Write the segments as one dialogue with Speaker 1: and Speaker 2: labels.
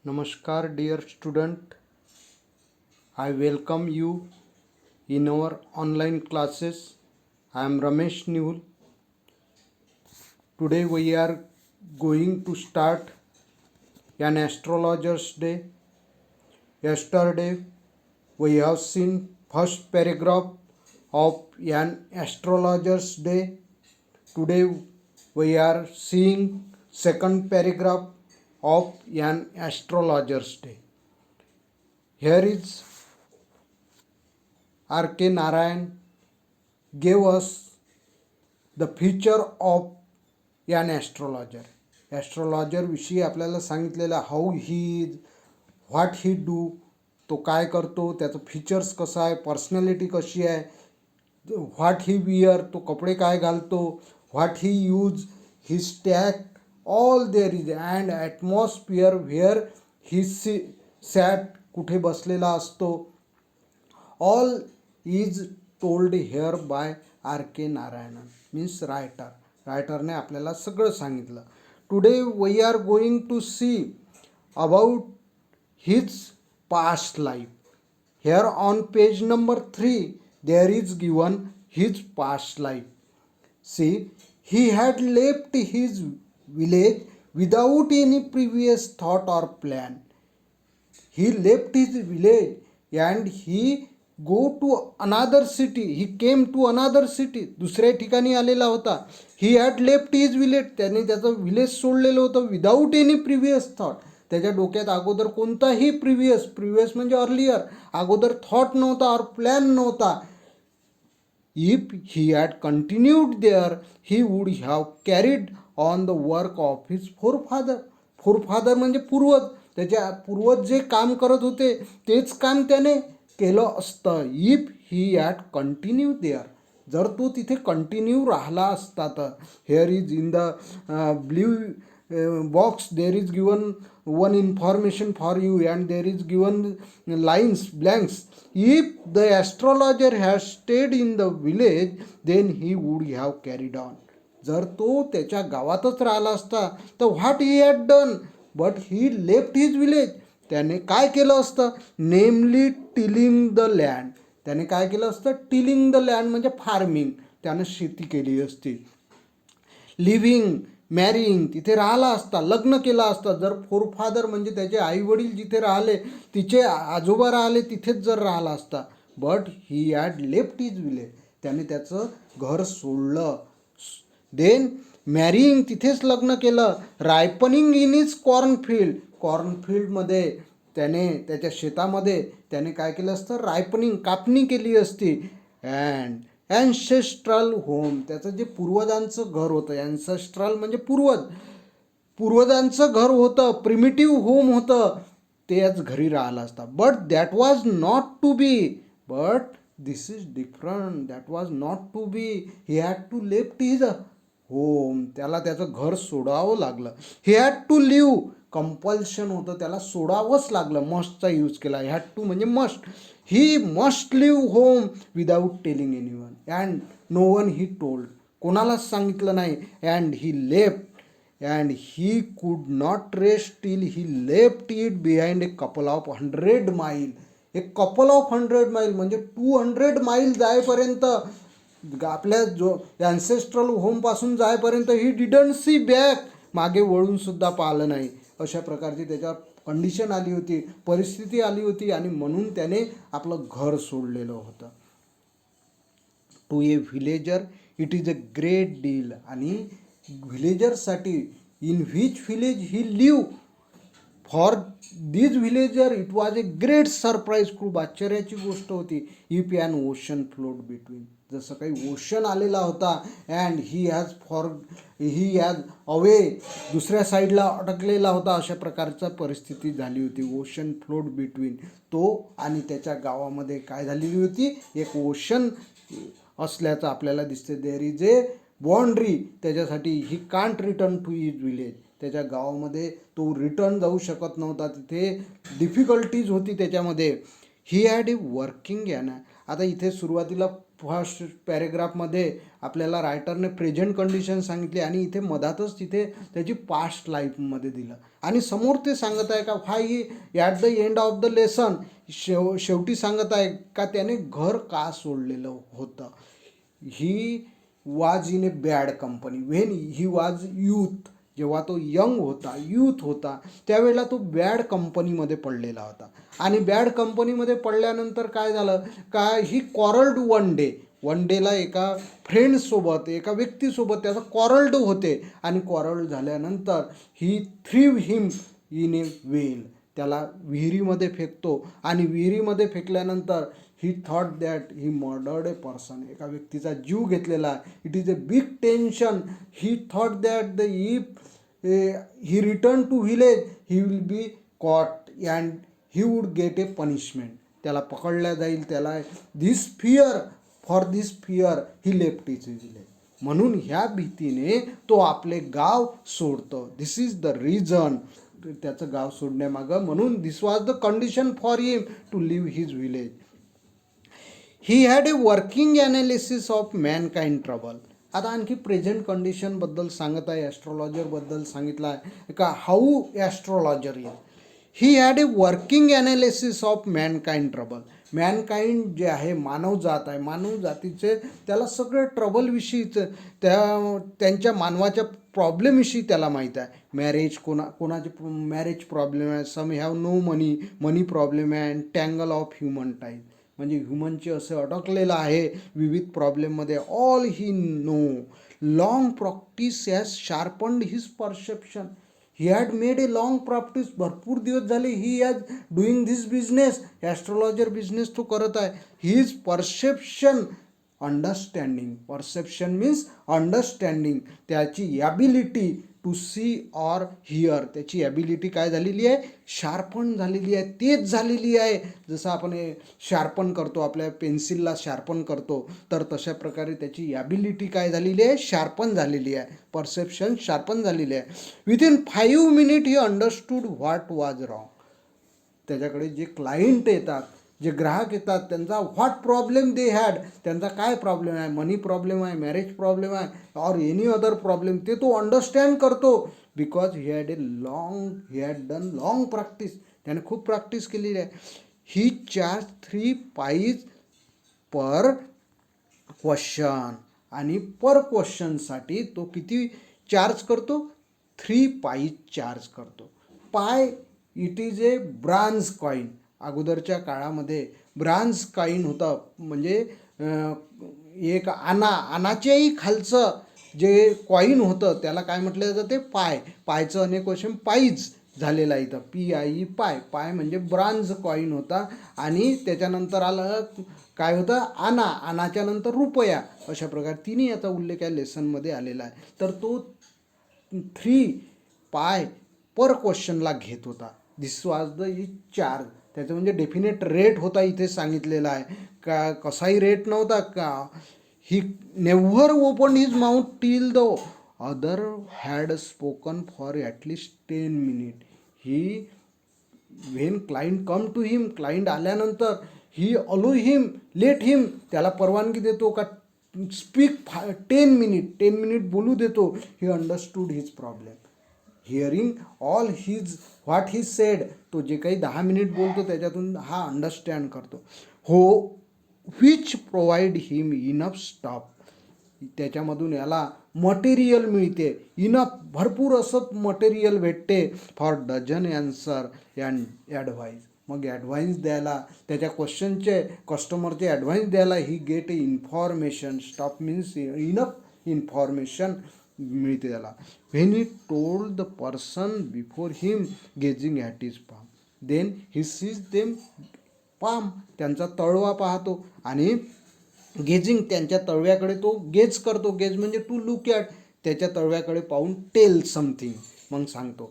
Speaker 1: Namaskar, dear student. I welcome you in our online classes. I am Ramesh Newell. Today we are going to start an astrologer's day. Yesterday we have seen first paragraph of an astrologer's day. Today we are seeing second paragraph of an astrologer's day. Here is R.K. Narayan gave us the feature of an astrologer. Astrologer विषयी आपल्याला सांगितलेलं how he is, what he do, तो काय करतो, त्याचं features कसं आहे, personality कशी आहे, व्हॉट ही वियर, तो कपडे काय घालतो, what he use, he stack, all there is, and atmosphere where he sat, कुठे बसलेला असतो, all is told here by R.K. Narayanan means रायटरने आपल्याला सगळं सांगितलं. Today we are going to see about his past life. Here on page number 3 there is given his past life. See, he had left his village without any previous thought or plan. He left his village and he go to another city. He came to another city. दुसऱ्या ठिकाणी आलेला होता. He had left his village. त्याने त्याचं village सोडलेलं होतं without any previous thought. त्याच्या डोक्यात अगोदर कोणताही प्रिव्हियस म्हणजे अर्लियर, अगोदर थॉट नव्हता और प्लॅन नव्हता. If he had continued there he would have carried on the work of his forefather. Forefather म्हणजे पूर्वज. त्याच्या पूर्वज जे काम करत होते तेच काम त्याने केलं असतं. If he had continue there, जर तो तिथे कंटिन्यू राहिला असता तर. Here is in the blue box there is given one information for you and there is given lines blanks. If the astrologer has stayed in the village then he would have carried on. जर तो त्याच्या गावातच राहिला असता तर what he had done, but he left his village. त्याने काय केलं असतं, नेमली टिलिंग द लँड. त्याने काय केलं असतं, टिलिंग द लँड म्हणजे फार्मिंग. त्यानं शेती केली असती. लिव्हिंग, मॅरिंग, तिथे राहिला असता, लग्न केलं असतं. जर फोरफादर म्हणजे त्याचे आईवडील जिथे राहिले, तिचे आजोबा राहिले, तिथेच जर राहिला असता. But he had left his village. त्याने त्याचं घर सोडलं. देन मॅरिंग, तिथेच लग्न केलं. Ripening in his cornfield. कॉर्नफिल्डमध्ये त्याने त्याच्या शेतामध्ये त्याने काय केलं असतं, रायपनिंग, कापणी केली असती. अँड ॲन्सेस्ट्रल होम, त्याचं जे पूर्वजांचं घर होतं, ॲन्सेस्ट्रल म्हणजे पूर्वजांचं घर होतं, प्रिमिटिव्ह होम होतं, त्याच घरी राहिला असता. But that was not to be. But this is different. That was not to be. He had to left his home. त्याला त्याचं घर सोडावं लागलं. He had to leave, compulsion होतं, त्याला सोडावंच लागलं. मस्टचा यूज केला. हॅड टू म्हणजे must. He must leave home without telling anyone and no one he told. कोणालाच सांगितलं नाही. And he left and he could not rest till he left it behind a couple of 100 mile. एक couple of 100 mile म्हणजे 200 mile जायपर्यंत, आपल्या जो ॲन्सेस्ट्रल होमपासून जायपर्यंत he didn't see back. मागे वळूनसुद्धा पाहिलं नाही. अशा प्रकारची त्याच्या कंडिशन आली होती, परिस्थिती आली होती, आणि म्हणून त्याने आपलं घर सोडलेलं होतं. To a villager it is a great deal. आणि व्हिलेजरसाठी, in which village he live, for this villager it was a great surprise. खूप आश्चर्याची गोष्ट होती. If an ocean float between, जसं काही ओशन आलेला होता, अँड ही हॅज अवे, दुसऱ्या साईडला अटकलेला होता. अशा प्रकारचा परिस्थिती झाली होती. ओशन फ्लोट बिटवीन, तो आणि त्याच्या गावामध्ये काय झालेली होती, एक ओशन असल्याचं आपल्याला दिसते. There is a boundary. त्याच्यासाठी he can't return to his village. त्याच्या गावामध्ये तो रिटर्न जाऊ शकत नव्हता. तिथे डिफिकल्टीज होती त्याच्यामध्ये. ही हॅड ए वर्किंग आता इथे सुरुवातीला फर्स्ट पॅरेग्राफमध्ये आपल्याला रायटरने प्रेझेंट कंडिशन सांगितली आणि इथे मधातच तिथे त्याची पास्ट लाईफमध्ये दिलं आणि समोर ते सांगत आहे का why at the end of the lesson शेवटी सांगत आहे का त्याने घर का सोडलेलं होतं. He was in A bad company when he was youth. जेव्हा तो यंग होता, यूथ होता, त्यावेळेला तो बॅड कंपनीमध्ये पडलेला होता आणि बॅड कंपनीमध्ये पडल्यानंतर काय झालं का ही कॉरल्ड वन डेला एका फ्रेंडसोबत, एका व्यक्तीसोबत त्याचा कॉरल्ड होते आणि कॉरल्ड झाल्यानंतर ही थ्रीव हिम इन ए वेल. त्याला विहिरीमध्ये फेकतो आणि विहिरीमध्ये फेकल्यानंतर he thought that he murdered a person. एका व्यक्तीचा जीव घेतलेला आहे. It is a big tension. He thought that the if he return to village he will be caught and he would get a punishment. त्याला पकडल्या जाईल. त्याला for this fear he left his village. म्हणून ह्या भीतीने तो आपले गाव सोडतो. This is the reason. त्याचं गाव सोडण्यामागं म्हणून this was the condition for him to leave his village. He had a working analysis of mankind trouble. आता आणखी प्रेझेंट कंडिशनबद्दल सांगत आहे, ॲस्ट्रॉलॉजरबद्दल सांगितलं आहे का how astrologer is. He had a working analysis of mankind trouble. Mankind जे आहे मानवजात आहे, मानव जातीचे त्याला सगळं ट्रबलविषयीचं त्यांच्या मानवाच्या प्रॉब्लेमविषयी त्याला माहीत आहे. मॅरेज कोणाचे मॅरेज प्रॉब्लेम आहे, some have no money problem आहे, and tangle of human type. म्हणजे ह्युमनचे असे अडकलेलं आहे विविध प्रॉब्लेममध्ये. All he no long practice has sharpened his perception. He had made a long practice. भरपूर दिवस झाले he has doing this business. Astrologer business तो करत आहे. His perception understanding. Perception means understanding. त्याची ability to see or hear, त्याची ability काय झालेली आहे, शार्पन झालेली आहे, तेज झालेली आहे. जसं आपण शार्पन करतो, आपल्या पेन्सिलला शार्पन करतो, तर तशा प्रकारे त्याची ॲबिलिटी काय झालेली आहे, शार्पन झालेली आहे. परसेप्शन शार्पन झालेली आहे. Within 5 minute he understood what was wrong. त्याच्याकडे जे क्लायंट येतात, जे ग्राहक येतात, त्यांचा व्हॉट प्रॉब्लेम दे हॅड, त्यांचा काय प्रॉब्लेम आहे, मनी प्रॉब्लेम आहे, मॅरेज प्रॉब्लेम आहे, ऑर एनी अदर प्रॉब्लेम, ते तो अंडरस्टँड करतो. Because he had done long practice. त्याने खूप प्रॅक्टिस केलेली आहे. ही चार्ज 3 पाईज पर क्वेश्चन. आणि पर क्वेश्चनसाठी तो किती चार्ज करतो, 3 पाईज चार्ज करतो. पाय it is a bronze coin. अगोदरच्या काळामध्ये ब्रांज कॉईन होतं, म्हणजे एक आनाच्याही खालचं जे कॉईन होतं त्याला काय म्हटलं जातं, ते पायचं अनेक क्वेश्चन पाईज झालेला आहे इथं. PIE पाय म्हणजे ब्रांज कॉईन होता. आणि त्याच्यानंतर आलं काय होतं, आनाच्या नंतर रुपया. अशा प्रकारे तिन्ही याचा उल्लेख या लेसनमध्ये आलेला आहे. तर तो 3 पाय पर क्वेश्चनला घेत होता. दिस वॉज द चार्ज. त्याचं म्हणजे डेफिनेट रेट होता इथे सांगितलेला आहे का, कसाही रेट नव्हता का. He never open his mouth till the other had spoken for at least 10 minute. He when client come to him, client आल्यानंतर ही अलो हिम, लेट हिम, त्याला परवानगी देतो का स्पीक 10 मिनिट बोलू देतो. He understood his problem. Hearing all his what he said. तो जे काही 10 मिनिट बोलतो त्याच्यातून हा अंडरस्टँड करतो. हो which provide him enough stop. त्याच्यामधून याला मटेरियल मिळते, इनफ भरपूर असं मटेरियल भेटते for dozen answer and advise. मग ॲडवाईस द्यायला, त्याच्या क्वेश्चनचे कस्टमरचे ॲडवाईस द्यायला he get a information. Stop means enough information मिळते त्याला. When he told the person before him gazing at his palm, then he sees them palm. त्यांचा तळवा पाहतो आणि गेजिंग, त्यांच्या तळव्याकडे तो गेज करतो. गेज म्हणजे टू लुक ॲट, त्याच्या तळव्याकडे पाहून टेल समथिंग, मग सांगतो.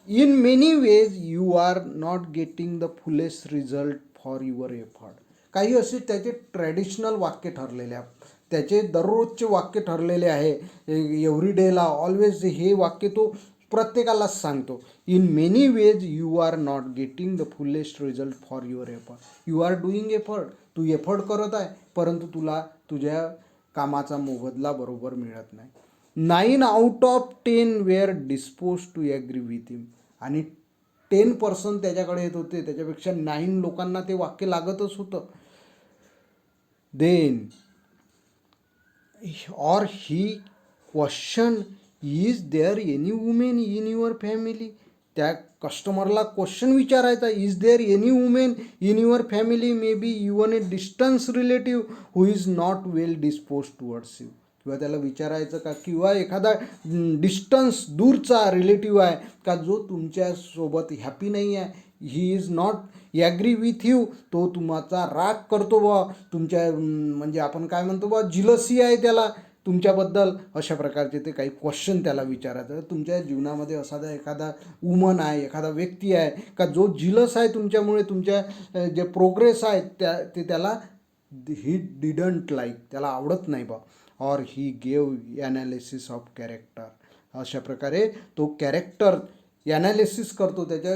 Speaker 1: In many ways you are not getting the fullest result for your effort. काही असे त्याचे ट्रॅडिशनल वाक्य ठरलेले आहे, त्याचे दररोजचे वाक्य ठरलेले आहे. एव्हरी डेला ऑलवेज हे वाक्य तो प्रत्येकालाच सांगतो. In many ways you are not getting the fullest result for your effort. You are doing effort, तू एफर्ट करत आहे, परंतु तुला तुझ्या कामाचा मोबदला बरोबर मिळत नाही. 9 out of 10 were dispose to agree with him. आणि 10% त्याच्याकडे येत होते, त्याच्यापेक्षा 9 लोकांना ते वाक्य लागतच होतं. Then or he question, is there any woman in your family? त्या कस्टमरला क्वेश्चन विचारायचा, is there any women in your family, may be even a distance relative who is not well dispose towards you. किंवा त्याला विचारायचं का, किंवा एखादा distance दूरचा रिलेटिव्ह आहे का जो तुमच्यासोबत हॅपी नाही आहे, he is not agree with you, तो तुमचा राग करतो बा, तुमच्या म्हणजे आपण काय म्हणतो बा, जिलसी आहे त्याला तुमच्याबद्दल. अशा प्रकारचे ते काही क्वेश्चन त्याला विचारायचं. तुमच्या जीवनामध्ये असा एखादा वुमन आहे, एखादा व्यक्ती आहे का जो जिलस आहे तुमच्यामुळे, तुमच्या जे प्रोग्रेस आहे ते त्याला ही डिडंट लाईक, त्याला आवडत नाही बा. Or he gave analysis of character. अशा प्रकारे तो कॅरेक्टर ॲनालिसिस करतो, त्याच्या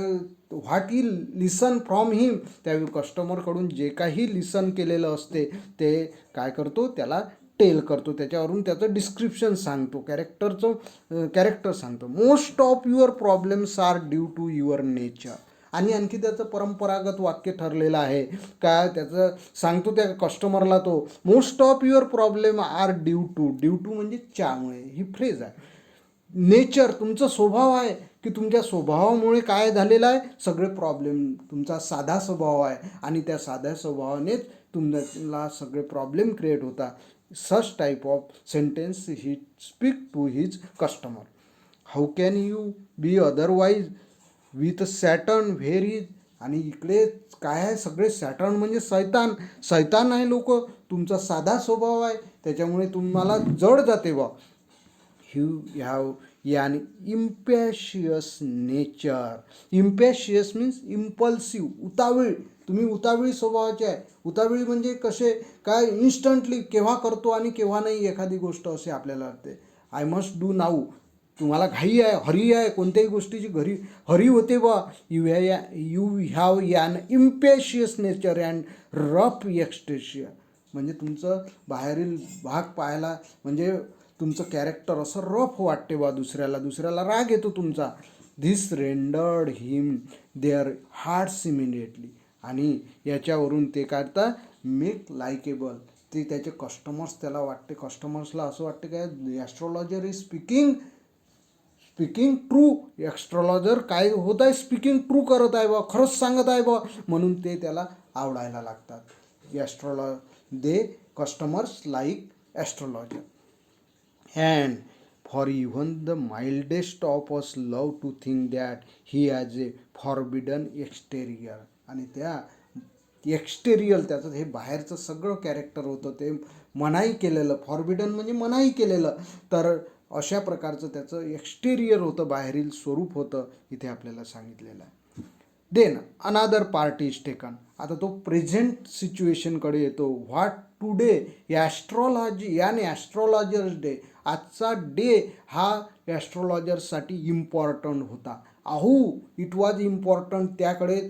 Speaker 1: व्हॉट ही लिसन फ्रॉम हिम, त्या कस्टमरकडून जे काही लिसन केलेलं असते ते काय करतो, त्याला टेल करतो, त्याच्यावरून त्याचं डिस्क्रिप्शन सांगतो, कॅरेक्टर सांगतो. Most of your problems are due to your nature. आणि आणखी त्याचं परंपरागत वाक्य ठरलेलं आहे का, त्याचं सांगतो त्या कस्टमरला तो, most of your problem are due to म्हणजे त्यामुळे, ही फ्रेज आहे. नेचर तुमचा स्वभाव आहे की तुमच्या स्वभावामुळे काय झालेलं आहे, सगळे प्रॉब्लेम, तुमचा साधा स्वभाव आहे आणि त्या साध्या स्वभावानेच तुम्हाला सगळे प्रॉब्लेम क्रिएट होतात. such type of sentence he speak to his customer. How can you be otherwise with Saturn where is. आणि इकडे काय आहे, सगळे सॅटर्न म्हणजे सैतान आहे लोक, तुमचा साधा स्वभाव आहे त्याच्यामुळे तुम्हाला जड जाते बा. यू हॅव यान इम्पॅशियस नेचर. इम्पॅशियस मीन्स इम्पल्सिव्ह, उतावीळ, तुम्ही उतावीळ स्वभावाचे आहे. उतावीळ म्हणजे कसे काय, इन्स्टंटली केव्हा करतो आणि केव्हा नाही एखादी गोष्ट असे आपल्याला वाटते. आय मस्ट डू नाऊ, तुम्हाला घाई आहे, हरी आहे, कोणत्याही गोष्टीची हरी होते बा. यू हॅव यान इम्पॅशियस नेचर अँड रफ एक्सटेरियर. म्हणजे तुमचं बाहेरील भाग पाहायला म्हणजे तुमचं कॅरेक्टर असं रफ वाटते बा, दुसऱ्याला राग येतो तुमचा. This rendered him there hearts immediately. आणि याच्यावरून ते काढता मेक लायकेबल, ते त्याचे कस्टमर्स, त्याला वाटते, कस्टमर्सला असं वाटते काय, astrologer is speaking true. Astrologer काय होत आहे, स्पीकिंग ट्रू करत आहे बा, खरंच सांगत आहे बा, म्हणून ते त्याला आवडायला लागतात. They customers like astrologer. And for even the mildest of us love to think that he has a forbidden exterior. आणि त्या एक्सटेरियर, त्याचं हे बाहेरचं सगळं कॅरेक्टर होतं ते मनाई केलेलं, फॉरबिडन म्हणजे मनाई केलेलं, तर अशा प्रकारचं त्याचं एक्सटेरियर होतं, बाहेरील स्वरूप होतं, इथे आपल्याला सांगितलेलं आहे. देन अनादर पार्ट इज टेकन. आता तो प्रेझेंट सिच्युएशनकडे येतो. What today astrologers day. आजचा डे हा ॲस्ट्रॉलॉजर्ससाठी इम्पॉर्टंट होता. इट वॉज इम्पॉर्टंट, त्याकडे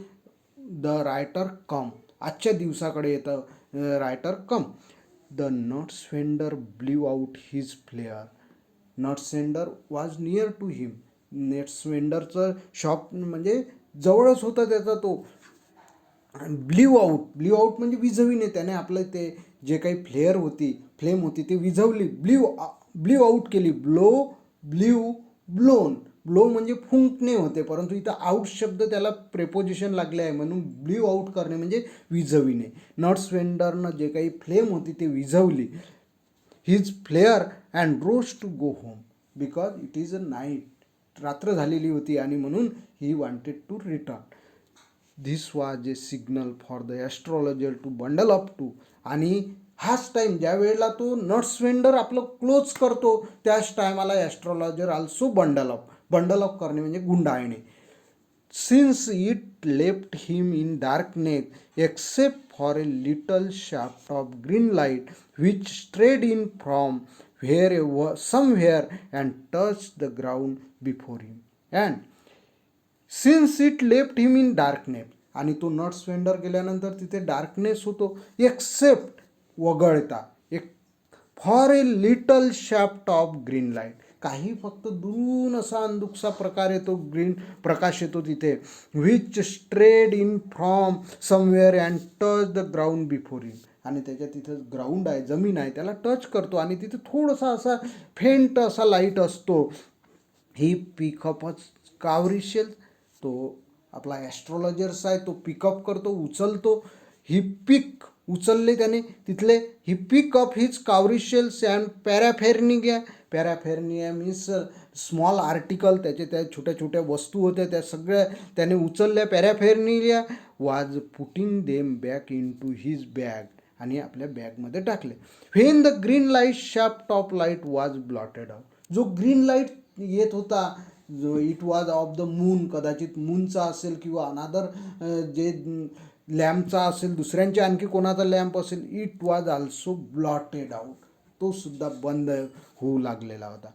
Speaker 1: द रायटर कम, आजच्या दिवसाकडे येतं writer come. The nuts vendor blew out his flare. Nuts vendor was near to him. नट्स वेंडरचं शॉप म्हणजे जवळच होता त्याचा तो. ब्ल्यू आउट म्हणजे विझविणे, त्याने आपलं ते जे काही फ्लेम होती ते विझवली, ब्ल्यू आउट केली. ब्लो म्हणजे फुंकणे होते, परंतु इथं आउट शब्द त्याला प्रेपोजिशन लागले आहे, म्हणून ब्ल्यू आउट करणे म्हणजे विझविणे. नट्स वेंडरनं जे काही फ्लेम होती ते विझवली. His flare and rose to go home because it is a night. रात्र झालेली होती आणि म्हणून he wanted to return. This was a signal for the astrologer to bundle up too. आणि हाच टाईम ज्या वेळेला तो नट्स वेंडर आपलं क्लोज करतो त्याच टायमाला ॲस्ट्रॉलॉजर आल्सो बंडल अप करणे म्हणजे गुंडाळणे. Since it left him in darkness except for a little shaft of green light which strayed in from somewhere and touched the ground before him. And since it left him in darkness, आणि तो nuts vendor गेल्यानंतर तिथे darkness होतो, except वगळता एक for a little shaft of green light, काही फक्त दुरून असा अंधुकसा प्रकार येतो, ग्रीन प्रकाश येतो तिथे, which strayed in from somewhere and touch the ground before him, आणि त्याच्या तिथं ग्राउंड आहे, जमीन आहे, त्याला टच करतो आणि तिथे थोडासा असा फेंट असा लाईट असतो. ही पिकअपच कावरिशेल, तो आपला ॲस्ट्रॉलॉजर्स आहे, तो पिकअप करतो, उचलतो. ही पिक उचलले त्याने तिथले, he pick up his cowrie shells and paraphernalia, paraphernalia means small article, त्याचे त्या छोट्या छोट्या वस्तू होत्या त्या सगळ्या त्याने उचलल्या. Paraphernalia was putting them back into his bag, आणि आपल्या बॅगमध्ये टाकले. When the green light shaft of light was blotted out, जो ग्रीन लाईट येत होता, जो it was of the moon, कदाचित मूनचा असेल किंवा अनादर जे लॅम्पचा असेल, दुसऱ्यांच्या आणखी कोणाचा लॅम्प असेल, it was also blotted out, तो सुद्धा बंद होऊ लागलेला होता.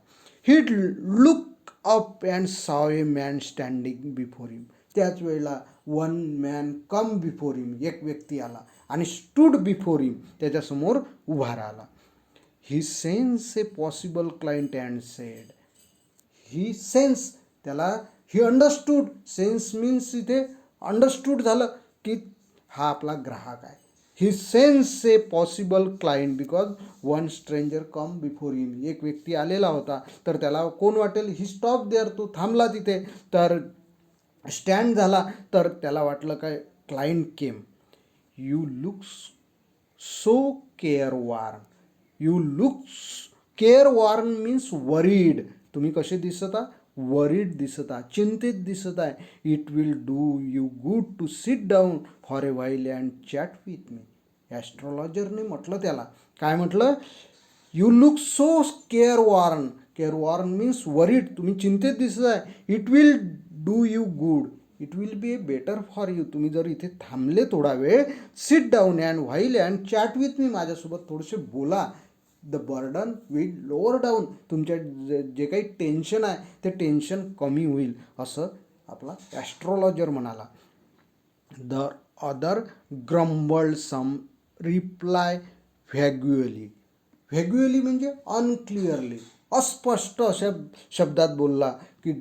Speaker 1: ही look up and saw a man standing before him, त्याच वेळेला one man come before him, एक व्यक्ती आला आणि स्टूड बिफोर हिम, त्याच्यासमोर उभा राहिला. He sense a possible client and said, he sense, त्याला ही अंडरस्टूड, सेन्स मीन्स इथे अंडरस्टूड झालं की हा आपला ग्राहक आहे. He sense a possible client because one stranger come before him, एक व्यक्ती आलेला होता तर त्याला कोण वाटेल, ही स्टॉप देअर, तो थांबला तिथे, तर स्टँड झाला, तर त्याला वाटलं काय, client came. You look so careworn, you look careworn means worried, तुम्ही कसे दिसत आहात, वरीड दिसत आहात, चिंतित दिसत आहे. It will do you good to sit down for a while and chat with me, ॲस्ट्रॉलॉजरने म्हटलं त्याला, काय म्हटलं, you look so careworn, careworn means worried, तुम्ही चिंतित दिसत आहे. It will do you good, it will be a better for you, तुम्ही जर इथे थांबले थोडा वेळ, sit down and while and chat with me, माझ्यासोबत थोडेसे बोला, the burden will lower down, तुमच्या जे काही टेन्शन आहे ते टेन्शन कमी होईल, असं आपला ॲस्ट्रॉलॉजर म्हणाला. The other grumbled some, reply व्हॅग्युअली, व्हॅग्युअली म्हणजे अनक्लिअरली, अस्पष्ट अशा शब्दात बोलला की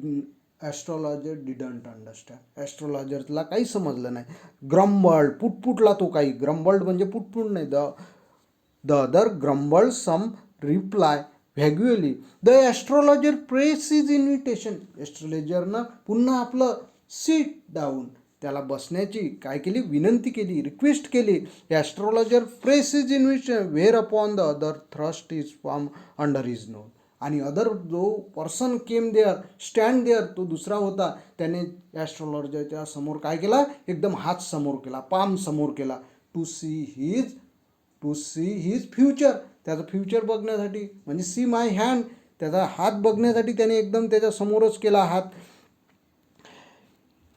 Speaker 1: ॲस्ट्रॉलॉजर डिडंट अंडरस्टँड, ॲस्ट्रॉलॉजरला काही समजलं नाही. ग्रम्बल्ड, पुटपुटला तो काही, ग्रम्बल्ड म्हणजे पुटपुट नाही. The other grumbled some, reply vaguely. The astrologer press is invitation, ॲस्ट्रॉलॉजरनं पुन्हा आपलं सीट डाऊन, त्याला बसण्याची काय केली, विनंती केली, रिक्वेस्ट केली. Astrologer press is invitation whereupon the other thrust is from under his nose, आणि अदर जो person came there, stand there, तो दुसरा होता, त्याने ॲस्ट्रॉलॉजरच्या समोर काय केला, एकदम हात समोर केला, पाम समोर केला, टू सी हिज फ्युचर, त्याचं फ्युचर बघण्यासाठी, म्हणजे सी माय हँड, त्याचा हात बघण्यासाठी त्याने एकदम त्याच्या समोरच केला हात.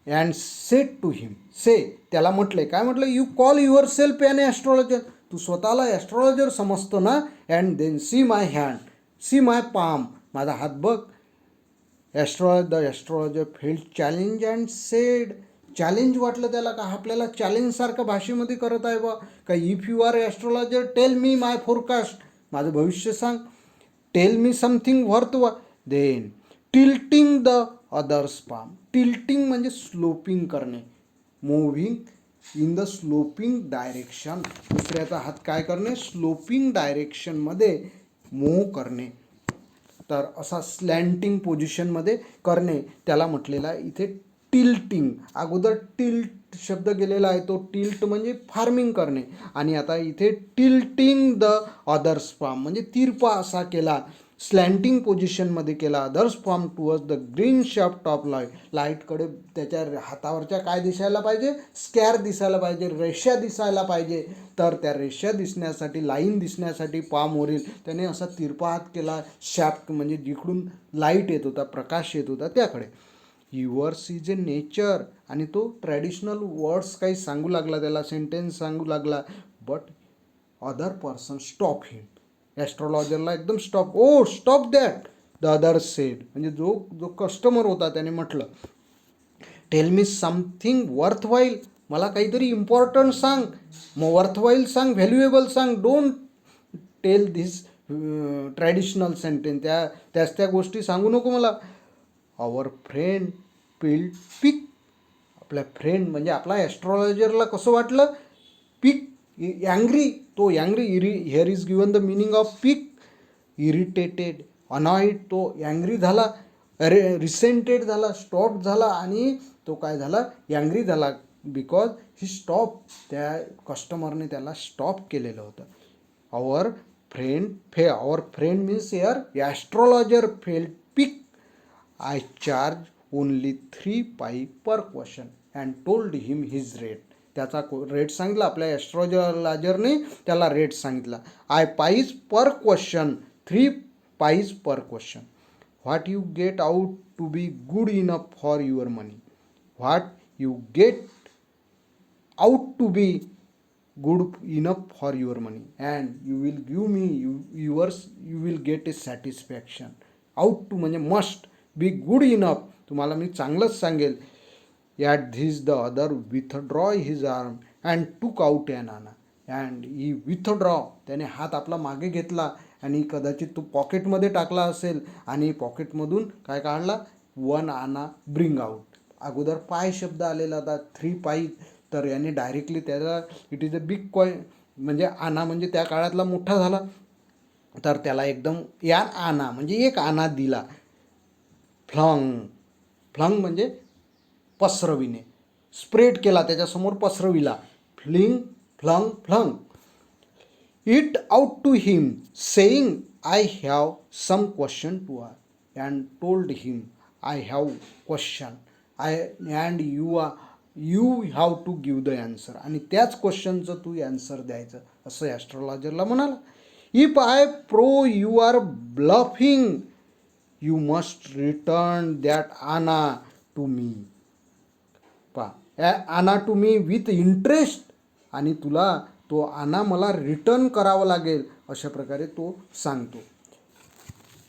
Speaker 1: And said to him, say, त्याला म्हटले, काय म्हटलं, you call yourself an astrologer, तू स्वतःला ॲस्ट्रॉलॉजर समजतो ना, and then see my hand, see my palm, माझा हात बघ. The astrologer felt challenge and said, challenge वाटलं त्याला, का आपल्याला चॅलेंजसारखं भाषेमध्ये करत आहे बा, का if you are astrologer tell me my forecast, माझं भविष्य सांग, tell me something worth then tilting the others palm, tilting म्हणजे स्लोपिंग करणे, moving in the sloping direction, दुसऱ्याचा हात काय करणे, स्लोपिंग डायरेक्शनमध्ये मूव्ह करणे, तर असा स्लँटिंग पोझिशनमध्ये करणे, त्याला म्हटलेला आहे इथे टिल्टिंग. अगोदर टिल्ट शब्द गेलेला आहे, तो टिल्ट म्हणजे फार्मिंग करणे, आणि आता इथे टिल्टिंग द अदर्स फार्म म्हणजे तिरपा असा केला, स्लँटिंग पोझिशनमध्ये केला, others farm towards the green shaft of light, लाईटकडे त्याच्या हातावरच्या काय दिसायला पाहिजे, स्कॅर दिसायला पाहिजे, रेषा दिसायला पाहिजे, तर त्या रेषा दिसण्यासाठी, लाईन दिसण्यासाठी पामवरील त्याने असा तिरपा हात केला, शाफ्ट म्हणजे जिकडून लाईट येत होता, प्रकाश येत होता त्याकडे. युअर्स इज ए नेचर, आणि तो ट्रॅडिशनल वर्ड्स काही सांगू लागला, त्याला सेंटेन्स सांगू लागला, but other person stop him, ॲस्ट्रॉलॉजरला एकदम stop, o stop that, the other said, म्हणजे जो कस्टमर होता त्याने म्हटलं, टेल मी समथिंग वर्थवाईल, मला काहीतरी इम्पॉर्टंट सांग, मग वर्थवाईल सांग, व्हॅल्युएबल सांग, don't tell this traditional sentence, त्या गोष्टी सांगू नको मला. आवर फ्रेंड पिल्ड पिक, आपल्या फ्रेंड म्हणजे आपला ॲस्ट्रॉलॉजरला कसं वाटलं, पिक, अँग्री, तो angry, here is given the meaning of pique, irritated, annoyed, तो अँग्री झाला, रिसेंटेड झाला, स्टॉप झाला, आणि तो काय झाला, अँग्री झाला, बिकॉज ही स्टॉप, त्या कस्टमरने त्याला स्टॉप केलेलं होतं. Our friend means here astrologer failed pick, I charge only 3 pie per question and told him his rate, त्याचा रेट सांगितला, आपल्या ॲस्ट्रॉलॉजरने त्याला रेट सांगितला, I pies per question, 3 pies per question. What you get out to be good enough for your money, what you get out to be good enough for your money, and you will give me you will get a satisfaction. Out to म्हणजे must be good enough, तुम्हाला मी चांगलंच सांगेल. At this the other withdraw his arm and took out an anna, and he withdraw, त्याने हात आपला मागे घेतला आणि कदाचित तो पॉकेटमध्ये टाकला असेल, आणि पॉकेटमधून काय काढला, 1 आना ब्रिंग आउट. अगोदर पाय शब्द आलेला होता, 3 पाई, तर याने डायरेक्टली त्याला it is a big coin, म्हणजे आना म्हणजे त्या काळातला मोठा झाला, तर त्याला एकदम या आना म्हणजे 1 आना दिला. फ्लंग म्हणजे पसरविणे, स्प्रेड केला, त्याच्यासमोर पसरविला, flung it out to him saying I have some question to ask, and told him I have question, and you have to give the answer, आणि त्याच क्वेश्चनचं तू ॲन्सर द्यायचं, असं ॲस्ट्रॉलॉजरला म्हणाला. If I prove you are bluffing, you must return that anna to me, anna to me with interest, आणि तुला तो आना मला रिटर्न करावा लागेल, अशा प्रकारे तो सांगतो.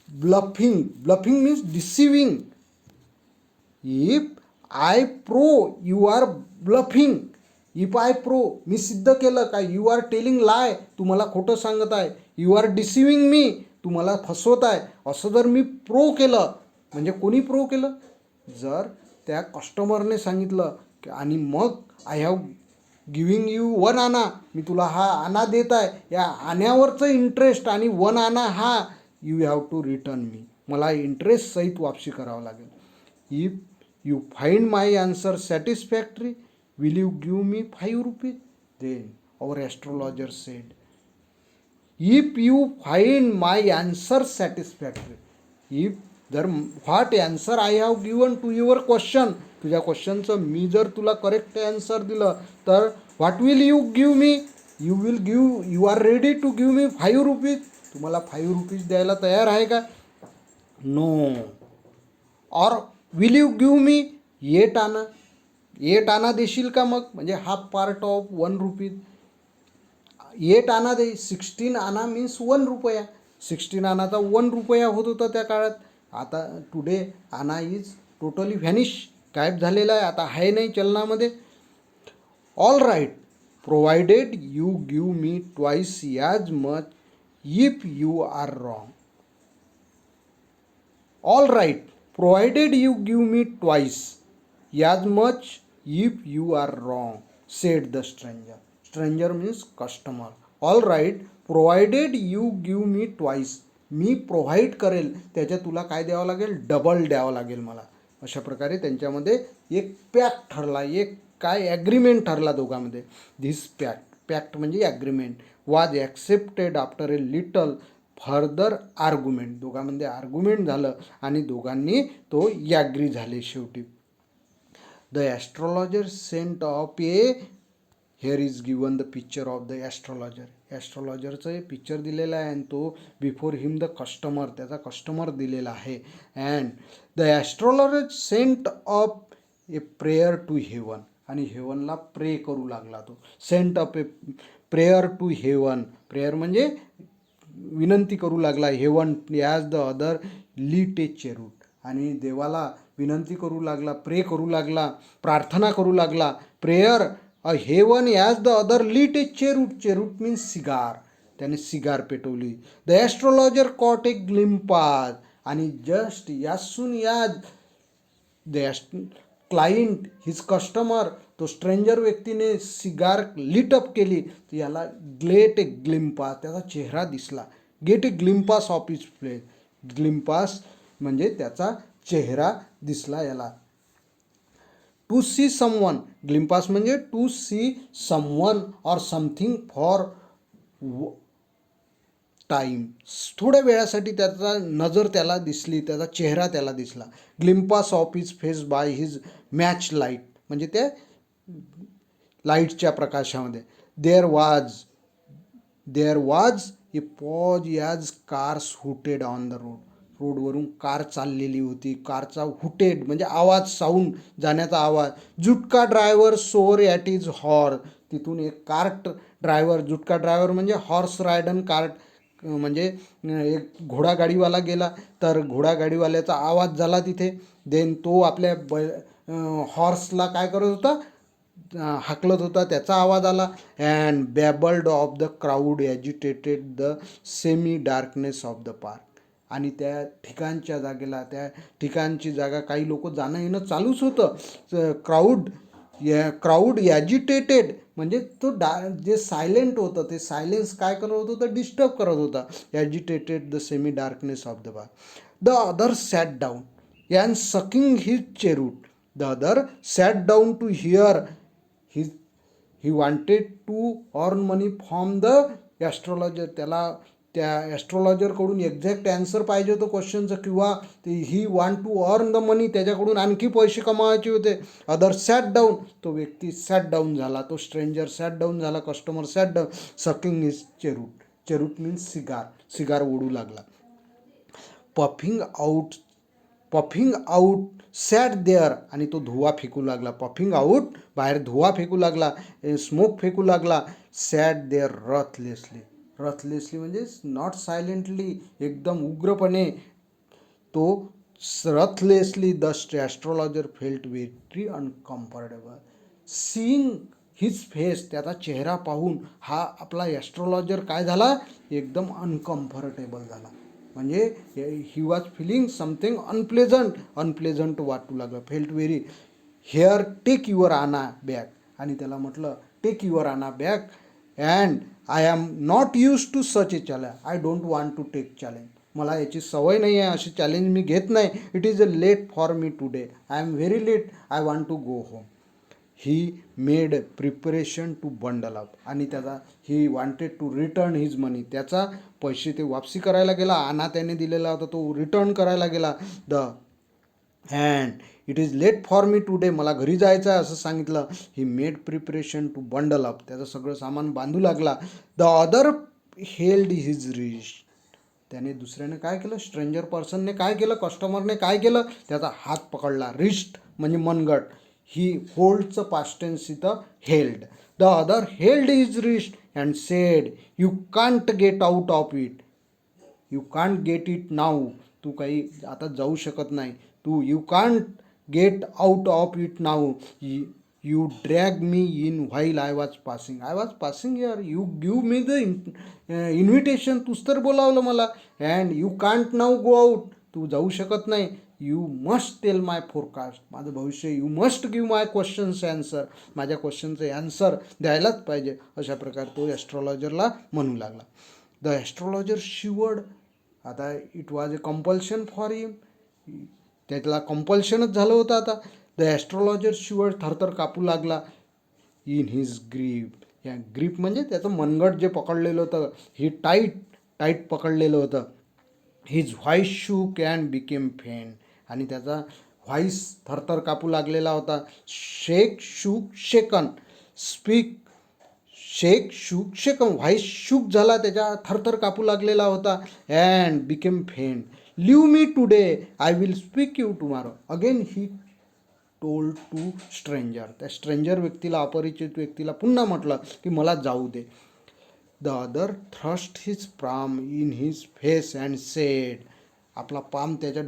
Speaker 1: Bluffing means deceiving. If I prove you are bluffing, if I prove मी सिद्ध केलं काय, यू आर टेलिंग लाय, तू मला खोटं सांगत आहे, यू आर डिसिविंग मी, तू मला फसवत आहे, असं जर मी प्रो केलं, म्हणजे कोणी प्रो केलं, जर त्या कस्टमरने सांगितलं आणि मग आय हॅव गिविंग यू 1 आना, मी तुला हा आना देत आहे, या आण्यावरचं इंटरेस्ट आणि 1 आना हा you have to return me, मला इंटरेस्ट सहित वापसी करावं लागेल. If you find my answer satisfactory will you give me 5 rupees, then our astrologer said, if you find my answer satisfactory, if जर what answer I have given to your question, तुझ्या क्वेश्चनचं मी जर तुला करेक्ट ॲन्सर दिलं, तर what will you give me, you are ready to give me 5 rupees, तुम्हाला 5 rupees द्यायला तयार आहे का, no, or will you give me 8 anna, 8 आना देशील का, मग म्हणजे हाफ पार्ट ऑफ 1 रुपीज, 8 आना दे, 16 आना मीन्स 1 रुपया, 16 आनाचा 1 रुपया होत होता त्या काळात. आता टुडे आना इज टोटली व्हॅनिश, गायब झालेला आहे, आता आहे नाही चलनामध्ये. All right, provided you give me twice as much if you are wrong. All right, provided you give me twice as much if you are wrong, said the stranger. Stranger means customer. All right, provided you give me twice, मी provide करेल, त्याच्यात तुला काय द्यावं लागेल, double द्यावं लागेल मला. अशा प्रकारे त्यांच्यामध्ये एक पॅक्ट ठरला, एक काय ॲग्रीमेंट ठरला दोघांमध्ये. धिस पॅक्ट म्हणजे agreement was accepted after a little further argument, दोघांमध्ये आर्ग्युमेंट झालं आणि दोघांनी तो ॲग्री झाले शेवटी. The astrologer sent off a, here is given the picture of the astrologer. ॲस्ट्रॉलॉजरचं हे पिक्चर दिलेलं आहे आणि तो बिफोर हिम द कस्टमर, त्याचा कस्टमर दिलेला आहे. And the astrologer sent off a prayer to heaven, आणि हेवनला प्रे करू लागला तो. Sent off a prayer to haven, prayer म्हणजे विनंती करू लागला. Haven as the other lit a चेरूट. आणि देवाला विनंती करू लागला, प्रे करू लागला, प्रार्थना करू लागला. Prayer a heaven as the other lit a cheroot. Cheroot means cigar. त्याने सिगार पेटवली. The astrologer caught a glimpse. आणि just as soon as the client his customer, तो स्ट्रेंजर व्यक्तीने सिगार लिटअप केली, तर याला गेट ए ग्लिम्पास, त्याचा चेहरा दिसला. Get a glimpse of his face. Glimpse म्हणजे त्याचा चेहरा दिसला याला. टू सी समवन, ग्लिम्पास म्हणजे to see someone or something for time. थोड्या वेळासाठी त्याचा नजर त्याला दिसली, त्याचा चेहरा त्याला दिसला. Glimpse of his face by his match light, म्हणजे त्या लाईटच्या प्रकाशामध्ये. There was a pause as cars hooted on the road. रोडवरून कार चाललेली होती. कारचा हुटेड म्हणजे आवाज, साऊंड, जाण्याचा आवाज. Jutka driver swore at his horse. तिथून एक कार्ट ड्रायव्हर, जुटका ड्रायव्हर म्हणजे हॉर्स रायडन कार्ट म्हणजे एक घोडागाडीवाला गेला, तर घोडागाडीवाल्याचा आवाज झाला तिथे. देन तो आपल्या हॉर्सला काय करत होता, हाकलत होता, त्याचा आवाज आला. And babbled of the crowd agitated the semi darkness of the park. आणि त्या ठिकाणच्या जागेला, त्या ठिकाणची जागा, काही लोक जाणं येणं चालूच होतं. क्राऊड ॲजिटेटेड म्हणजे तो जे सायलेंट होतं, ते सायलेन्स काय करत होतं, डिस्टर्ब करत होता. Agitated the semi darkness of the park. The other sat down and sucking his cheroot. The other sat down to hear his. He wanted to earn money from the astrologer. त्याला त्या ॲस्ट्रॉलॉजरकडून exact answer पाहिजे होतं क्वेश्चनचं, किंवा he want to earn the money, त्याच्याकडून आणखी पैसे कमावायचे होते. अदर सॅट डाऊन, तो व्यक्ती सॅट डाऊन झाला, तो स्ट्रेंजर सॅट डाऊन झाला, customer sat down. Sucking his cheroot. Cheroot means cigar ओढू लागला. Puffing out sat there. आणि तो धुवा फेकू लागला. पफिंग आऊट, बाहेर धुवा फेकू लागला, स्मोक फेकू लागला. सॅट देअर रथलेसली म्हणजे नॉट सायलेंटली, एकदम उग्रपणे. तो ruthlessly. The astrologer felt very uncomfortable. Seeing his face, त्याचा चेहरा पाहून हा आपला ॲस्ट्रॉलॉजर काय झाला, एकदम अनकम्फर्टेबल झाला. म्हणजे he was feeling something unpleasant वाटू लागलं. Felt very. Here take your anna bag. आणि त्याला म्हटलं, take your anna bag and I am not use to such a challenge. I don't want to take challenge. मला याची सवय नाही आहे, अशी चॅलेंज मी घेत नाही. It is a late for me today. I am very late. I want to go home. He made preparation to bundle up. आणि त्याचा he wanted to return his money. त्याचा पैसे ते वापसी करायला गेला. आणा त्याने दिलेला होता तो रिटर्न करायला गेला. And it is late for me today. मला घरी जायचं आहे असं सांगितलं. He made preparation to bundle up. त्याचं सगळं सामान बांधू लागला. The other held his wrist. त्याने दुसऱ्याने काय केलं, स्ट्रेंजर पर्सनने काय केलं, कस्टमरने काय केलं, त्याचा हात पकडला. रिस्ट म्हणजे मनगट. ही होल्डचं पास्ट टेन्स इथं held. The other held his wrist and said you can't get out of it. You can't get it now. तू काही आता जाऊ शकत नाही. You can't get out of it now. You drag me in while I was passing here. You give me the invitation. तूच तर बोलावलं मला. And you can't now go out. तू जाऊ शकत नाही. You must tell my forecast. माझं भविष्य. You must give my questions answer. माझ्या क्वेश्चनचं ॲन्सर द्यायलाच पाहिजे. अशा प्रकारे तो ॲस्ट्रॉलॉजरला म्हणू लागला. The astrologer shivered. आता it was a compulsion for him. त्याला कंपल्शनच झालं होतं आता. The astrologer shivered. थरथर कापू लागला. In his grip. या ग्रीप म्हणजे त्याचं मनगट जे पकडलेलं होतं, ही टाईट पकडलेलं होतं. His voice shook and became faint. आणि त्याचा व्हॉइस थरथर कापू लागलेला होता. शेकन. व्हॉइस शूक झाला, त्याच्या थरथर कापू लागलेला होता. And became faint. Leave me today, I will speak you tomorrow. Again he told to stranger. त्या स्ट्रेंजर व्यक्तीला, अपरिचित व्यक्तीला पुन्हा म्हटलं की मला जाऊ दे. The other thrust his palm in his face and said आपला पाम त्याच्या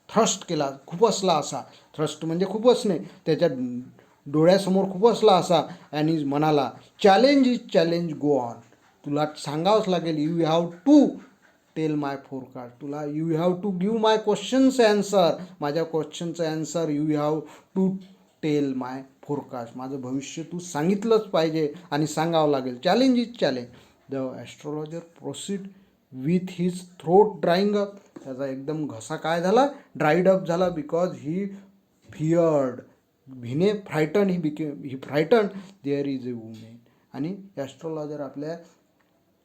Speaker 1: थ्रस्ट केला, खुपसला असा, थ्रस्ट म्हणजे खुपसणे, त्याच्या डोळ्यासमोर खुपसला असा आणि म्हणाला, challenge is challenge, go on. तुला सांगावंच लागेल, you have to tell my forecast, तुला you have to give my questions answer, माझ्या क्वेश्चनचं answer you have to tell my forecast, माझं भविष्य तू सांगितलंच पाहिजे आणि सांगावं लागेल. Challenge is challenge. The astrologer proceed with his throat drying up. त्याचा एकदम घसा काय झाला, ड्राईड अप झाला, बिकॉज ही फियर्ड, हिने frighten, he frighten there is a women. आणि ॲस्ट्रॉलॉजर आपल्या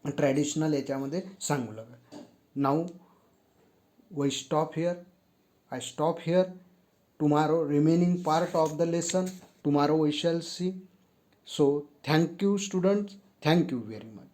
Speaker 1: ट्रॅडिशनल याच्यामध्ये सांगू लागला. Now we stop here, I stop here. tomorrow remaining part of the lesson, tomorrow we shall see. So thank you students, thank you very much.